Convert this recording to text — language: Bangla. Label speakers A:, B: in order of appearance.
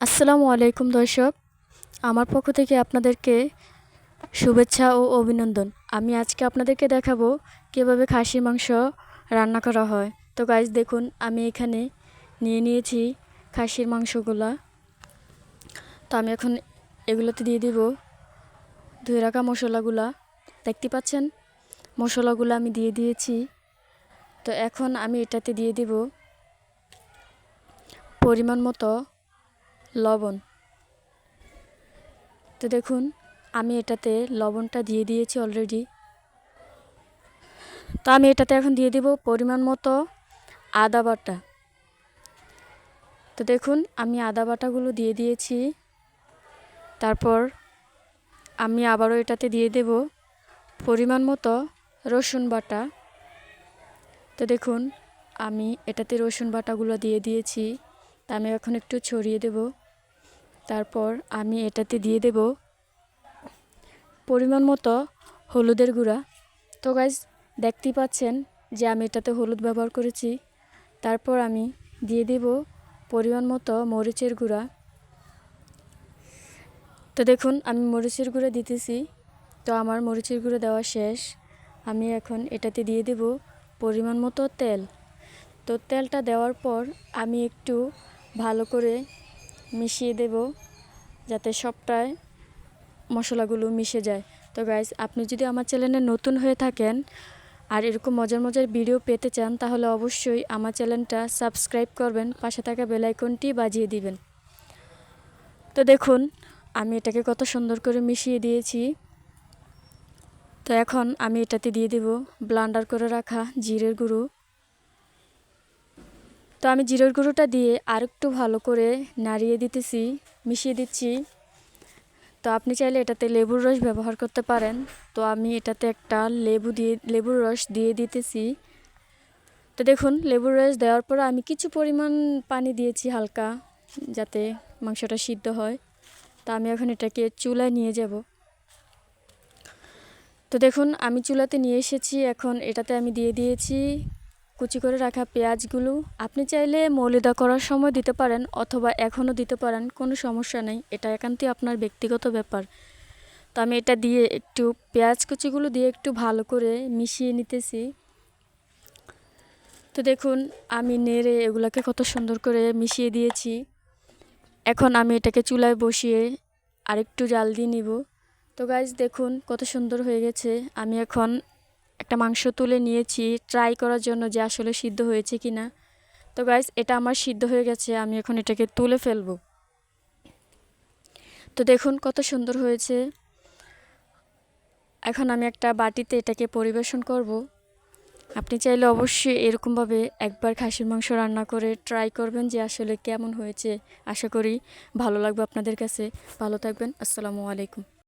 A: আসসালামু আলাইকুম দর্শক, আমার পক্ষ থেকে আপনাদেরকে শুভেচ্ছা ও অভিনন্দন। আমি আজকে আপনাদেরকে দেখাবো কিভাবে খাসির মাংস রান্না করা হয়। তো গাইস দেখুন, আমি এখানে নিয়ে নিয়েছি খাসির মাংসগুলা। তো আমি এখন এগুলোতে দিয়ে দিব ধুয়ে রাখা মশলাগুলা। দেখতে পাচ্ছেন, মশলাগুলো আমি দিয়ে দিয়েছি। তো এখন আমি এটাতে দিয়ে দিব পরিমাণ মতো লবণ। তো দেখুন, আমি এটাতে লবণটা দিয়ে দিয়েছি অলরেডি। তো আমি এটাতে এখন দিয়ে দিব পরিমাণ মতো আদা বাটা। তো দেখুন, আমি আদা বাটাগুলো দিয়ে দিয়েছি। তারপর আমি আবারও এটাতে দিয়ে দেব পরিমাণ মতো রসুন বাটা। তো দেখুন, আমি এটাতে রসুন বাটাগুলো দিয়ে দিয়েছি। তা আমি এখন একটু ছড়িয়ে দেব। তারপর আমি এটাতে দিয়ে দেব পরিমাণ মতো হলুদের গুঁড়া। তো গাইস দেখতেই পাচ্ছেন যে আমি এটাতে হলুদ ব্যবহার করেছি। তারপর আমি দিয়ে দেব পরিমাণ মতো মরিচের গুঁড়া। তো দেখুন, আমি মরিচের গুঁড়া দিতেছি। তো আমার মরিচের গুঁড়া দেওয়া শেষ। আমি এখন এটাতে দিয়ে দেব পরিমাণ মতো তেল। তো তেলটা দেওয়ার পর আমি একটু ভালো করে মিশিয়ে দেব, যাতে সবটায় মশলাগুলো মিশে যায়। তো গাইস, আপনি যদি আমার চ্যানেলে নতুন হয়ে থাকেন আর এরকম মজার মজার ভিডিও পেতে চান, তাহলে অবশ্যই আমার চ্যানেলটা সাবস্ক্রাইব করবেন, পাশে থাকা বেল আইকনটি বাজিয়ে দিবেন। তো দেখুন, আমি এটাকে কত সুন্দর করে মিশিয়ে দিয়েছি। তো এখন আমি এটাতে দিয়ে দেব ব্লেন্ডার করে রাখা জিরের গুঁড়ো। তো আমি জিরের গুঁড়োটা দিয়ে আরেকটু ভালো করে নাড়িয়ে দিতেছি, মিশিয়ে দিচ্ছি। তো আপনি চাইলে এটাতে লেবুর রস ব্যবহার করতে পারেন। তো আমি এটাতে একটা লেবুর রস দিয়ে দিতেছি। তো দেখুন, লেবুর রস দেওয়ার পর আমি কিছু পরিমাণ পানি দিয়েছি হালকা, যাতে মাংসটা সিদ্ধ হয়। তো আমি এখন এটাকে চুলায় নিয়ে যাব। তো দেখুন, আমি চুলাতে নিয়ে এসেছি। এখন এটাতে আমি দিয়ে দিয়েছি কুচি করে রাখা পেঁয়াজগুলো। আপনি চাইলে মৌলিদা করার সময় দিতে পারেন, অথবা এখনও দিতে পারেন, কোনো সমস্যা নেই। এটা একান্তই আপনার ব্যক্তিগত ব্যাপার। তো আমি এটা দিয়ে একটু পেঁয়াজ কুচিগুলো দিয়ে একটু ভালো করে মিশিয়ে নিতেছি। তো দেখুন, আমি নেড়ে এগুলাকে কত সুন্দর করে মিশিয়ে দিয়েছি। এখন আমি এটাকে চুলায় বসিয়ে আরেকটু জাল দিয়ে নিব। তো গাইস দেখুন, কত সুন্দর হয়ে গেছে। আমি এখন একটা মাংস তুলে নিয়েছি ট্রাই করার জন্য যে আসলে সিদ্ধ হয়েছে কিনা। তো গাইস, এটা আমার সিদ্ধ হয়ে গেছে। আমি এখন এটাকে তুলে ফেলবো। তো দেখুন, কত সুন্দর হয়েছে। এখন আমি একটা বাটিতে এটাকে পরিবেশন করব। আপনি চাইলে অবশ্যই এরকমভাবে একবার খাসির মাংস রান্না করে ট্রাই করবেন যে আসলে কেমন হয়েছে। আশা করি ভালো লাগবে আপনাদের কাছে। ভালো থাকবেন। আসসালামু আলাইকুম।